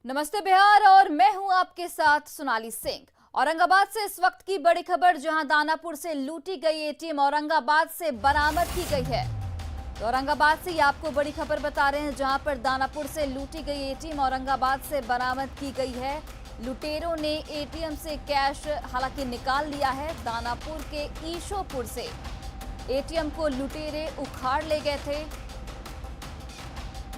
नमस्ते बिहार और मैं हूं आपके साथ सोनाली सिंह। औरंगाबाद से इस वक्त की बड़ी खबर, जहां दानापुर से लूटी गई एटीएम औरंगाबाद से बरामद की गई है। तो औरंगाबाद से ही आपको बड़ी खबर बता रहे हैं, जहां पर दानापुर से लूटी गई एटीएम औरंगाबाद से बरामद की गई है। लुटेरों ने एटीएम से कैश हालांकि निकाल लिया है। दानापुर के ईशोपुर से एटीएम को लुटेरे उखाड़ ले गए थे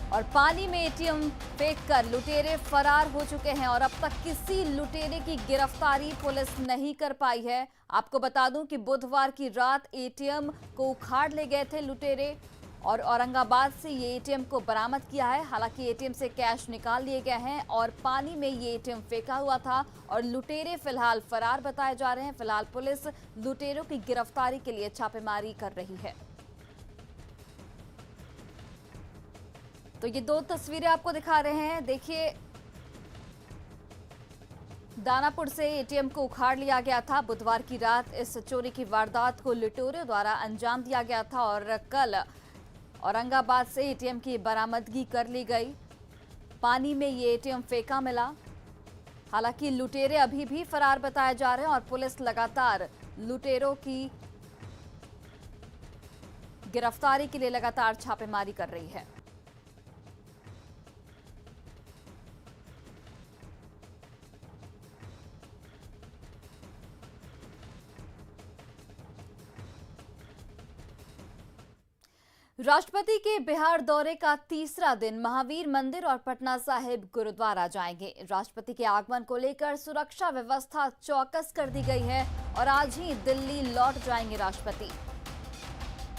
और पानी में एटीएम फेंककर लुटेरे फरार हो चुके हैं और अब तक किसी लुटेरे की गिरफ्तारी पुलिस नहीं कर पाई है। आपको बता दूं कि बुधवार की रात एटीएम को उखाड़ ले गए थे लुटेरे और औरंगाबाद से ये एटीएम को बरामद किया है। हालांकि एटीएम से कैश निकाल लिए गए हैं और पानी में ये एटीएम फेंका हुआ था और लुटेरे फिलहाल फरार बताए जा रहे हैं। फिलहाल पुलिस लुटेरों की गिरफ्तारी के लिए छापेमारी कर रही है। तो ये दो तस्वीरें आपको दिखा रहे हैं। देखिए, दानापुर से एटीएम को उखाड़ लिया गया था। बुधवार की रात इस चोरी की वारदात को लुटेरों द्वारा अंजाम दिया गया था और कल औरंगाबाद से एटीएम की बरामदगी कर ली गई। पानी में ये एटीएम फेंका मिला। हालांकि लुटेरे अभी भी फरार बताए जा रहे हैं और पुलिस लगातार लुटेरों की गिरफ्तारी के लिए लगातार छापेमारी कर रही है। राष्ट्रपति के बिहार दौरे का तीसरा दिन महावीर मंदिर और पटना साहिब गुरुद्वारा जाएंगे। राष्ट्रपति के आगमन को लेकर सुरक्षा व्यवस्था चौकस कर दी गई है और आज ही दिल्ली लौट जाएंगे राष्ट्रपति।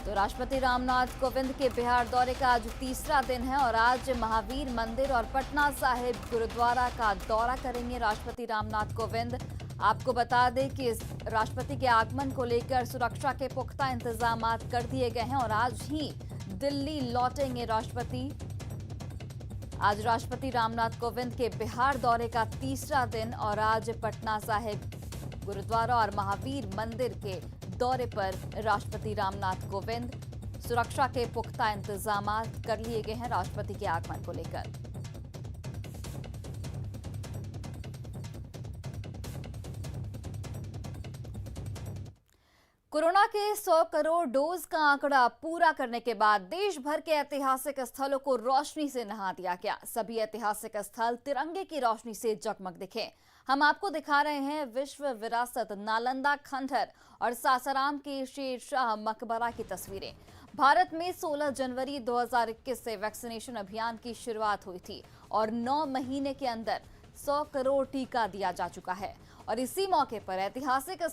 तो राष्ट्रपति रामनाथ कोविंद के बिहार दौरे का आज तीसरा दिन है और आज महावीर मंदिर और पटना साहिब गुरुद्वारा का दौरा करेंगे राष्ट्रपति रामनाथ कोविंद। आपको बता दें कि इस राष्ट्रपति के आगमन को लेकर सुरक्षा के पुख्ता इंतजाम कर दिए गए हैं और आज ही दिल्ली लौटेंगे राष्ट्रपति। आज राष्ट्रपति रामनाथ कोविंद के बिहार दौरे का तीसरा दिन और आज पटना साहिब गुरुद्वारा और महावीर मंदिर के दौरे पर राष्ट्रपति रामनाथ कोविंद। सुरक्षा के पुख्ता इंतजाम कर लिए गए हैं राष्ट्रपति के आगमन को लेकर। कोरोना के 100 करोड़ डोज का आंकड़ा पूरा करने के बाद देश भर के ऐतिहासिक स्थलों को रोशनी से नहा दिया गया। सभी ऐतिहासिक स्थल तिरंगे की रोशनी से जगमग दिखे। हम आपको दिखा रहे हैं विश्व विरासत नालंदा खंडहर और सासाराम के शेरशाह मकबरा की तस्वीरें। भारत में 16 जनवरी 2021 से वैक्सीनेशन अभियान की शुरुआत हुई थी और 9 महीने के अंदर 100 करोड़ टीका दिया जा चुका है और इसी मौके पर ऐतिहासिक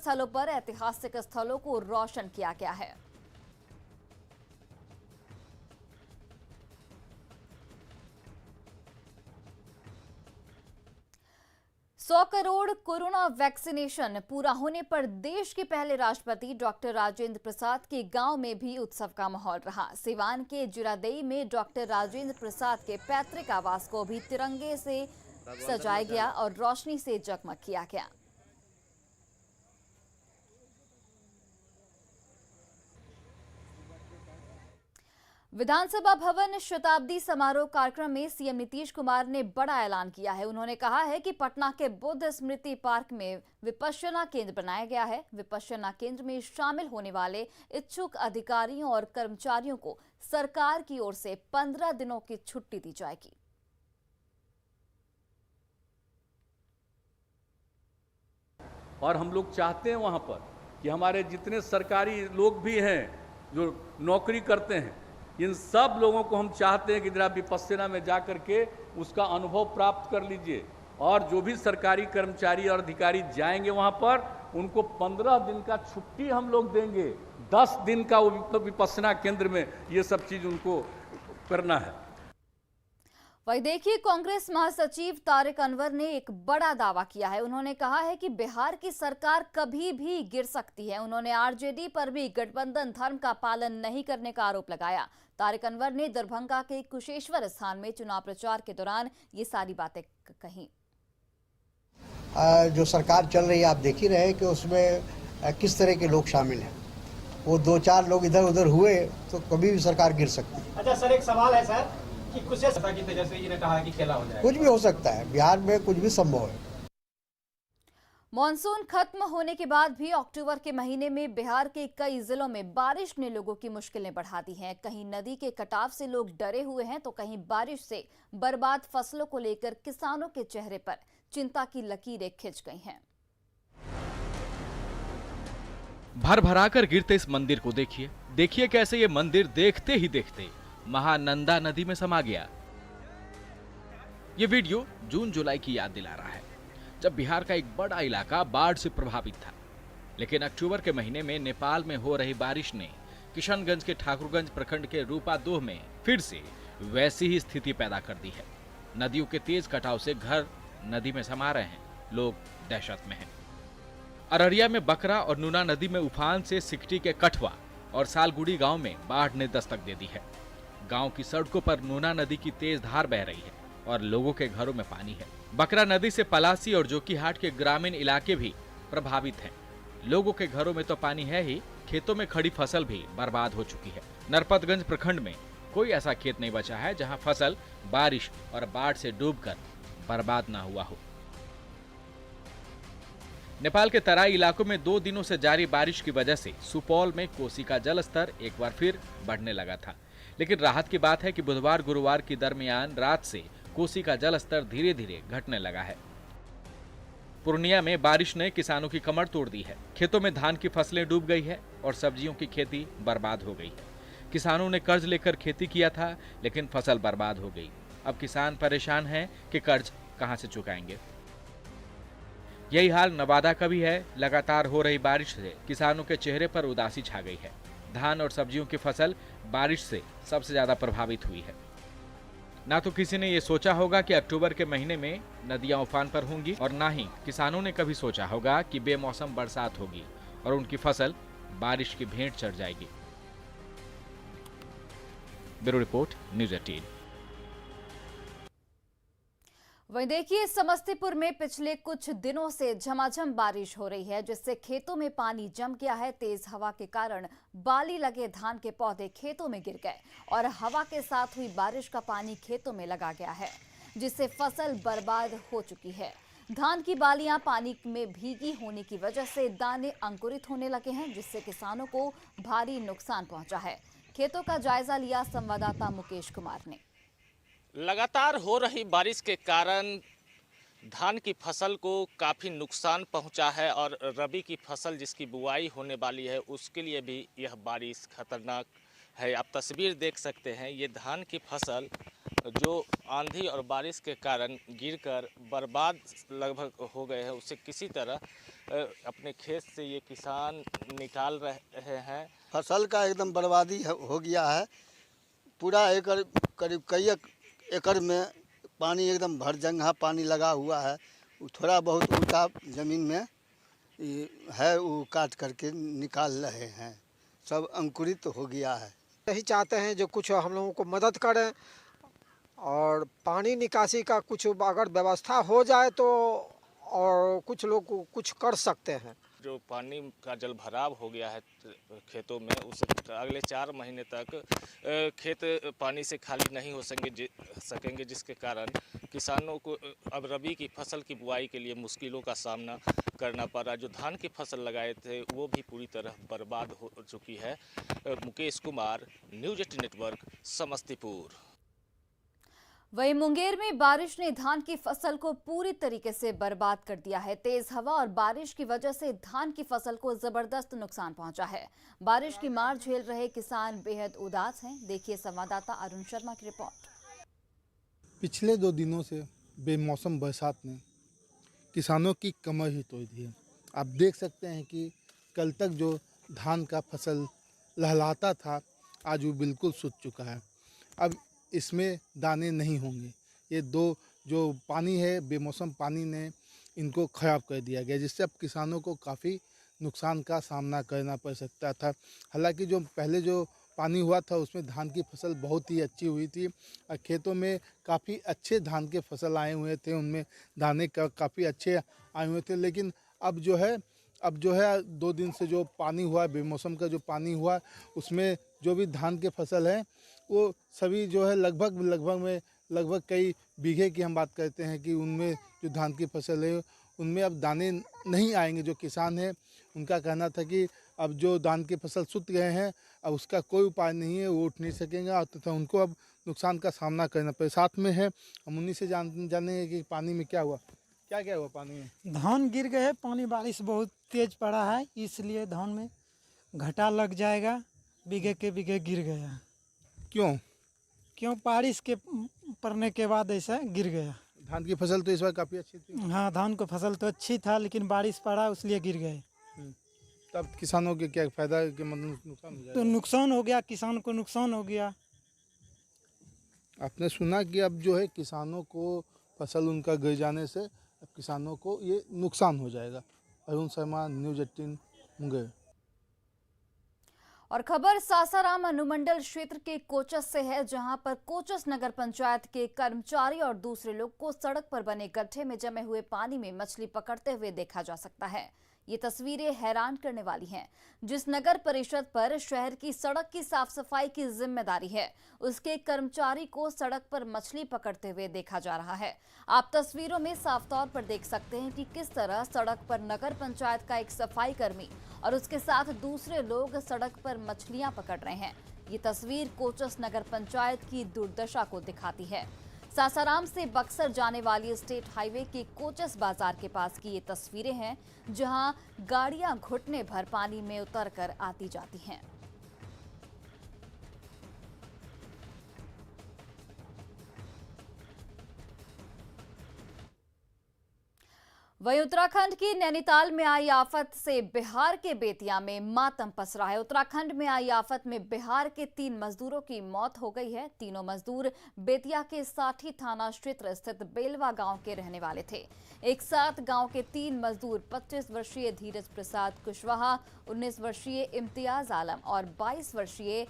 स्थलों को रोशन किया गया है। सौ करोड़ कोरोना वैक्सीनेशन पूरा होने पर देश के पहले राष्ट्रपति डॉक्टर राजेंद्र प्रसाद के गांव में भी उत्सव का माहौल रहा। सिवान के जिरादेई में डॉक्टर राजेंद्र प्रसाद के पैतृक आवास को भी तिरंगे से सजाया गया और रोशनी से जगमग किया गया। विधानसभा भवन शताब्दी समारोह कार्यक्रम में सीएम नीतीश कुमार ने बड़ा ऐलान किया है। उन्होंने कहा है कि पटना के बुद्ध स्मृति पार्क में विपश्यना केंद्र बनाया गया है। विपश्यना केंद्र में शामिल होने वाले इच्छुक अधिकारियों और कर्मचारियों को सरकार की ओर से 15 दिनों की छुट्टी दी जाएगी। और हम लोग चाहते हैं वहां पर कि हमारे जितने सरकारी लोग भी हैं जो नौकरी करते हैं, इन सब लोगों को हम चाहते हैं कि जरा विपश्यना में जा करके उसका अनुभव प्राप्त कर लीजिए। और जो भी सरकारी कर्मचारी और अधिकारी जाएंगे वहां पर, उनको 15 दिन का छुट्टी हम लोग देंगे। 10 दिन का विपश्यना केंद्र में ये सब चीज उनको करना है। वही देखिए, कांग्रेस महासचिव तारिक अनवर ने एक बड़ा दावा किया है। उन्होंने कहा है कि बिहार की सरकार कभी भी गिर सकती है। उन्होंने आरजेडी पर भी गठबंधन धर्म का पालन नहीं करने का आरोप लगाया। तारिक अनवर ने दरभंगा के कुशेश्वर स्थान में चुनाव प्रचार के दौरान ये सारी बातें कही। जो सरकार चल रही है, आप देख ही रहे हैं कि उसमें किस तरह के लोग शामिल हैं। वो 2-4 लोग इधर उधर हुए तो कभी भी सरकार गिर सकती है। अच्छा सर, एक सवाल है सर, कि कुछ ऐसा की जैसे ये कहा कि खेला हो जाएगा? कुछ भी हो सकता है, बिहार में कुछ भी संभव है। मॉनसून खत्म होने के बाद भी अक्टूबर के महीने में बिहार के कई जिलों में बारिश ने लोगों की मुश्किलें बढ़ा दी हैं। कहीं नदी के कटाव से लोग डरे हुए हैं तो कहीं बारिश से बर्बाद फसलों को लेकर किसानों के चेहरे पर चिंता की लकीरें खिंच गई हैं। भर भराकर गिरते इस मंदिर को देखिए, देखिए कैसे ये मंदिर देखते ही देखते महानंदा नदी में समा गया। ये वीडियो जून जुलाई की याद दिला रहा है, जब बिहार का एक बड़ा इलाका बाढ़ से प्रभावित था। लेकिन अक्टूबर के महीने में नेपाल में हो रही बारिश ने किशनगंज के ठाकुरगंज प्रखंड के रूपादोह में फिर से वैसी ही स्थिति पैदा कर दी है। नदियों के तेज कटाव से घर नदी में समा रहे हैं, लोग दहशत में हैं। अररिया में बकरा और नूना नदी में उफान से सिकटी के कठवा और सालगुड़ी गांव में बाढ़ ने दस्तक दे दी है। गांव की सड़कों पर नूना नदी की तेज धार बह रही है और लोगों के घरों में पानी है। बकरा नदी से पलासी और जोकीहाट के ग्रामीण इलाके भी प्रभावित हैं। लोगों के घरों में तो पानी है ही, खेतों में खड़ी फसल भी बर्बाद हो चुकी है। नरपतगंज प्रखंड में कोई ऐसा खेत नहीं बचा है जहां फसल बारिश और बाढ़ से डूबकर बर्बाद ना हुआ हो। नेपाल के तराई इलाकों में 2 दिनों से जारी बारिश की वजह से सुपौल में कोसी का जलस्तर एक बार फिर बढ़ने लगा था। लेकिन राहत की बात है कि बुधवार गुरुवार की दरमियान रात से कोसी का जलस्तर धीरे धीरे घटने लगा है। पूर्णिया में बारिश ने किसानों की कमर तोड़ दी है। खेतों में धान की फसलें डूब गई है और सब्जियों की खेती बर्बाद हो गई है। किसानों ने कर्ज लेकर खेती किया था, लेकिन फसल बर्बाद हो गई। अब किसान परेशान हैं कि कर्ज कहां से चुकाएंगे। यही हाल नवादा का भी है। लगातार हो रही बारिश से किसानों के चेहरे पर उदासी छा गई है। धान और सब्जियों की फसल बारिश से सबसे ज्यादा प्रभावित हुई है। ना तो किसी ने ये सोचा होगा कि अक्टूबर के महीने में नदियां उफान पर होंगी और ना ही किसानों ने कभी सोचा होगा कि बेमौसम बरसात होगी और उनकी फसल बारिश की भेंट चढ़ जाएगी। Bureau report, news 18। वहीं देखिए, समस्तीपुर में पिछले कुछ दिनों से झमाझम बारिश हो रही है, जिससे खेतों में पानी जम गया है। तेज हवा के कारण बाली लगे धान के पौधे खेतों में गिर गए और हवा के साथ हुई बारिश का पानी खेतों में लगा गया है, जिससे फसल बर्बाद हो चुकी है। धान की बालियां पानी में भीगी होने की वजह से दाने अंकुरित होने लगे हैं, जिससे किसानों को भारी नुकसान पहुंचा है। खेतों का जायजा लिया संवाददाता मुकेश कुमार ने। लगातार हो रही बारिश के कारण धान की फसल को काफ़ी नुकसान पहुंचा है और रबी की फसल जिसकी बुआई होने वाली है उसके लिए भी यह बारिश खतरनाक है। आप तस्वीर देख सकते हैं, ये धान की फसल जो आंधी और बारिश के कारण गिरकर बर्बाद लगभग हो गए हैं, उसे किसी तरह अपने खेत से ये किसान निकाल रहे हैं। फसल का एकदम बर्बादी हो गया है। पूरा एकड़ करीब कई एकड़ में पानी एकदम भर जगह पानी लगा हुआ है। थोड़ा बहुत उल्टा ज़मीन में है, वो काट करके निकाल रहे हैं। सब अंकुरित हो गया है। यही चाहते हैं जो कुछ हम लोगों को मदद करें और पानी निकासी का कुछ अगर व्यवस्था हो जाए तो और कुछ लोग कुछ कर सकते हैं। जो पानी का जल भराव हो गया है खेतों में, उसे अगले 4 महीने तक खेत पानी से खाली नहीं हो सकेंगे, जिसके कारण किसानों को अब रबी की फसल की बुआई के लिए मुश्किलों का सामना करना पड़ रहा। जो धान की फसल लगाए थे वो भी पूरी तरह बर्बाद हो चुकी है। Mukesh Kumar, news 18 network, Samastipur. वहीं मुंगेर में बारिश ने धान की फसल को पूरी तरीके से बर्बाद कर दिया है। तेज हवा और बारिश की वजह से धान की फसल को जबरदस्त नुकसान पहुंचा है। बारिश की मार झेल रहे किसान बेहद उदास हैं। देखिए संवाददाता अरुण शर्मा की रिपोर्ट। पिछले 2 दिनों से बेमौसम बरसात ने किसानों की कमर ही तोड़ दी है। आप देख सकते हैं कि कल तक जो धान का फसल लहलाता था, आज वो बिल्कुल सूख चुका है। अब इसमें दाने नहीं होंगे। ये 2 जो पानी है, बेमौसम पानी ने इनको ख़राब कर दिया गया, जिससे अब किसानों को काफ़ी नुकसान का सामना करना पड़ सकता था। हालांकि जो पहले जो पानी हुआ था उसमें धान की फसल बहुत ही अच्छी हुई थी और खेतों में काफ़ी अच्छे धान के फसल आए हुए थे, उनमें दाने काफ़ी अच्छे आए हुए थे। लेकिन अब जो है 2 दिन से जो पानी हुआ, बेमौसम का जो पानी हुआ, उसमें जो भी धान के फसल है वो सभी जो है लगभग कई बीघे की हम बात करते हैं कि उनमें जो धान की फसल है उनमें अब दाने नहीं आएंगे। जो किसान हैं उनका कहना था कि अब जो धान की फसल सूख गए हैं अब उसका कोई उपाय नहीं है, वो उठ नहीं सकेंगे और तथा उनको अब नुकसान का सामना करना पड़े। साथ में है हम उन्हीं से जानेंगे कि पानी में क्या हुआ, क्या हुआ पानी में। धान गिर गए, पानी बारिश बहुत तेज पड़ा है, इसलिए धान में घाटा लग जाएगा। बीघे के बीघे गिर गया। क्यों बारिश के पड़ने के बाद ऐसा गिर गया। धान की फसल तो इस बार काफ़ी अच्छी थी। हाँ, धान की फसल तो अच्छी था, लेकिन बारिश पड़ा इसलिए गिर गए। तब किसानों के क्या फायदा के मतलब नुकसान हो जाएगा? तो नुकसान हो गया, किसान को नुकसान हो गया। आपने सुना कि अब जो है किसानों को फसल उनका गिर जाने से अब किसानों को ये नुकसान हो जाएगा। अरुण शर्मा, न्यूज़ 18 मुंगेर। और खबर सासाराम अनुमंडल क्षेत्र के कोचस से है, जहां पर कोचस नगर पंचायत के कर्मचारी और दूसरे लोग को सड़क पर बने गड्ढे में जमे हुए पानी में मछली पकड़ते हुए देखा जा सकता है। ये तस्वीरें हैरान करने वाली हैं। जिस नगर परिषद पर शहर की सड़क की साफ सफाई की जिम्मेदारी है, उसके कर्मचारी को सड़क पर मछली पकड़ते हुए देखा जा रहा है। आप तस्वीरों में साफ तौर पर देख सकते हैं कि किस तरह सड़क पर नगर पंचायत का एक सफाई कर्मी और उसके साथ दूसरे लोग सड़क पर मछलियां पकड़ रहे हैं। ये तस्वीर कोचस नगर पंचायत की दुर्दशा को दिखाती है। सासाराम से बक्सर जाने वाली स्टेट हाईवे के कोचस बाजार के पास की ये तस्वीरें हैं, जहां गाड़ियां घुटने भर पानी में उतरकर आती जाती हैं। वहीं उत्तराखंड की नैनीताल में आई आफत से बिहार के बेतिया में मातम पसरा है। उत्तराखंड में आई आफत में बिहार के 3 मजदूरों की मौत हो गई है। तीनों मजदूर बेतिया के साठी थाना क्षेत्र स्थित बेलवा गांव के रहने वाले थे। एक साथ गांव के 3 मजदूर 25 वर्षीय धीरज प्रसाद कुशवाहा, 19 वर्षीय इम्तियाज आलम और 22 वर्षीय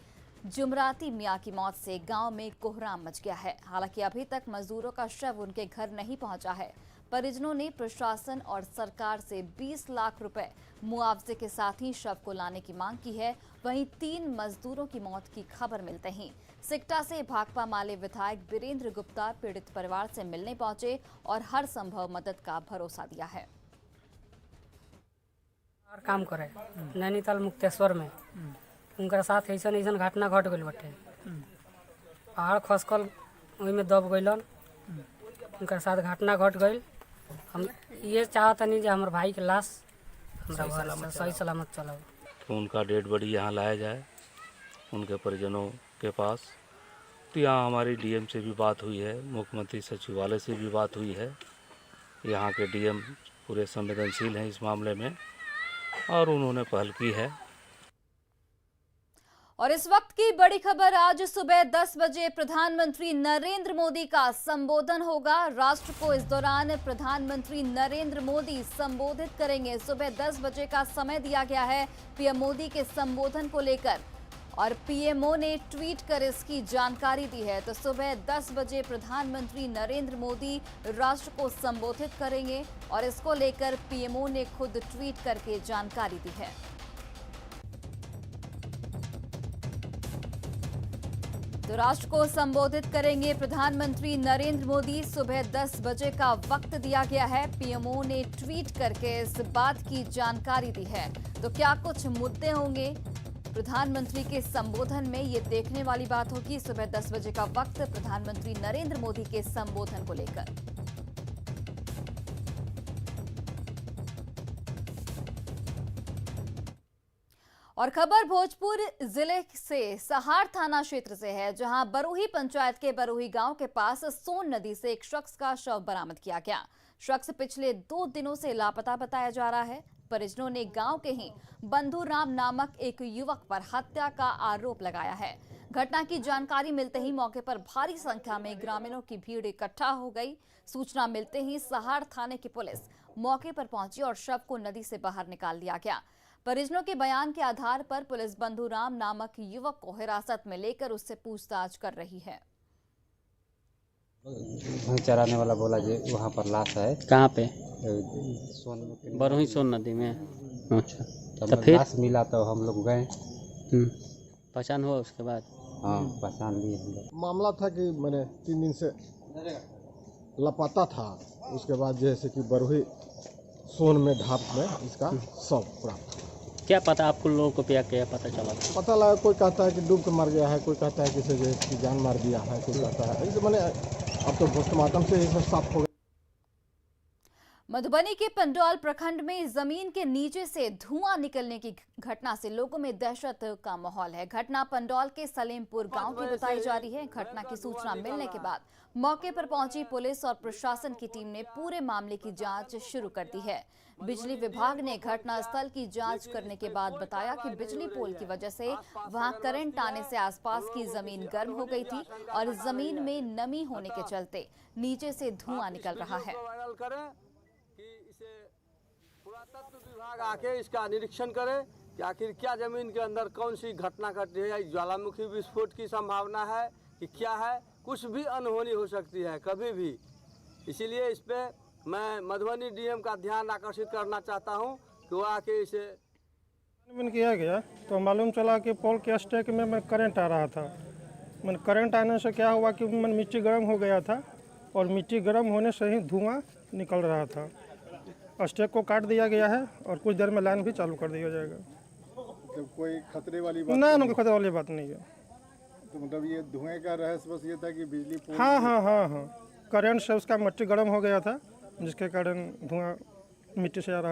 जुमराती मियां की मौत से गांव में कोहराम मच गया है। हालांकि अभी तक मजदूरों का शव उनके घर नहीं पहुंचा है। परिजनों ने प्रशासन और सरकार से 20 लाख रुपए मुआवजे के साथ ही शव को लाने की मांग की है। वहीं 3 मजदूरों की मौत की खबर मिलते ही सिकटा से भाकपा माले विधायक वीरेंद्र गुप्ता पीड़ित परिवार से मिलने पहुंचे और हर संभव मदद का भरोसा दिया है। और काम करे नैनीताल मुक्तेश्वर में उनका साथ ऐसा घटना घट गई बटे। पहाड़ खसकल में दब गइलन, उनका साथ घटना घट गई। हम ये चाहतनी जो हमारे भाई के लाश हमारा सही सलामत चला, तो उनका डेड बॉडी यहाँ लाया जाए उनके परिजनों के पास। तो यहाँ हमारी डीएम से भी बात हुई है, मुख्यमंत्री सचिवालय से भी बात हुई है। यहाँ के डीएम पूरे संवेदनशील हैं इस मामले में और उन्होंने पहल की है। और इस वक्त की बड़ी खबर, आज सुबह 10 बजे प्रधानमंत्री नरेंद्र मोदी का संबोधन होगा। राष्ट्र को इस दौरान प्रधानमंत्री नरेंद्र मोदी संबोधित करेंगे। सुबह 10 बजे का समय दिया गया है पीएम मोदी के संबोधन को लेकर और पीएमओ ने ट्वीट कर इसकी जानकारी दी है। तो सुबह 10 बजे प्रधानमंत्री नरेंद्र मोदी राष्ट्र को संबोधित करेंगे और इसको लेकर पीएमओ ने खुद ट्वीट करके जानकारी दी है। तो राष्ट्र को संबोधित करेंगे प्रधानमंत्री नरेंद्र मोदी। सुबह 10 बजे का वक्त दिया गया है। पीएमओ ने ट्वीट करके इस बात की जानकारी दी है। तो क्या कुछ मुद्दे होंगे प्रधानमंत्री के संबोधन में, ये देखने वाली बात होगी। सुबह 10 बजे का वक्त प्रधानमंत्री नरेंद्र मोदी के संबोधन को लेकर। और खबर भोजपुर जिले से सहार थाना क्षेत्र से है, जहां बरूही पंचायत के बरूही गांव के पास सोन नदी से एक शख्स का शव बरामद किया गया। शख्स पिछले 2 दिनों से लापता बताया जा रहा है। परिजनों ने गांव के ही बंधु राम नामक एक युवक पर हत्या का आरोप लगाया है। घटना की जानकारी मिलते ही मौके पर भारी संख्या में ग्रामीणों की भीड़ इकट्ठा हो गई। सूचना मिलते ही सहार थाने की पुलिस मौके पर पहुंची और शव को नदी से बाहर निकाल लिया गया। परिजनों के बयान के आधार पर पुलिस बंधु राम नामक युवक को हिरासत में लेकर उससे पूछताछ कर रही है। चराने वाला बोला जी वहाँ पर लाश है। कहाँ पे? बरूही सोन नदी में। अच्छा, तो फिर लाश मिला तो हम लोग गए। पहचान हुआ उसके बाद? हाँ पहचान लिए हम लोग। मामला था कि मैंने 3 दिन से लापता था, उसके बाद जैसे कि बरही सोन में ढाप में इसका शव प्राप्त हुआ। क्या पता आपको लोगों को क्या पता चला? पता लगा, कोई कहता है कि डूब के मर गया है, कोई कहता है कि इसे जो है इसकी जान मार दिया है, कोई कहता है ऐसे। मैंने अब तो पोस्टमार्टम से ही सब साफ हो गया। मधुबनी के पंडौल प्रखंड में जमीन के नीचे से धुआं निकलने की घटना से लोगों में दहशत का माहौल है। घटना पंडौल के सलेमपुर गांव की बताई जा रही है। घटना की सूचना मिलने के बाद मौके पर पहुंची पुलिस और प्रशासन की टीम ने पूरे मामले की जांच शुरू कर दी है। बिजली विभाग ने घटनास्थल की जांच करने के बाद बताया कि बिजली पोल की वजह से वहां करंट आने से आसपास की जमीन गर्म हो गई थी और जमीन में नमी होने के चलते नीचे से धुआं निकल रहा है। पुरातत्व विभाग आके इसका निरीक्षण करे कि आखिर क्या जमीन के अंदर कौन सी घटना घटी है, ज्वालामुखी विस्फोट की संभावना है कि क्या है, कुछ भी अनहोनी हो सकती है कभी भी। इसीलिए इस पे मैं मधुबनी डीएम का ध्यान आकर्षित करना चाहता हूं कि वो आके इसे किया गया तो मालूम चला कि पोल के स्टैक में करंट आ रहा था। करंट आने से क्या हुआ कि मिट्टी गर्म हो गया था और मिट्टी गर्म होने से ही धुआं निकल रहा था। स्टैक को काट दिया गया है और कुछ देर में लाइन भी चालू कर दिया जाएगा। तो कोई खतरे वाली बात ना, कोई खतरे वाली बात नहीं है। तो मतलब ये धुएं का रहस्य बस ये था कि बिजली पोल हाँ करंट से उसका मिट्टी गर्म हो गया था, जिसके कारण धुआं मिट्टी से आ रहा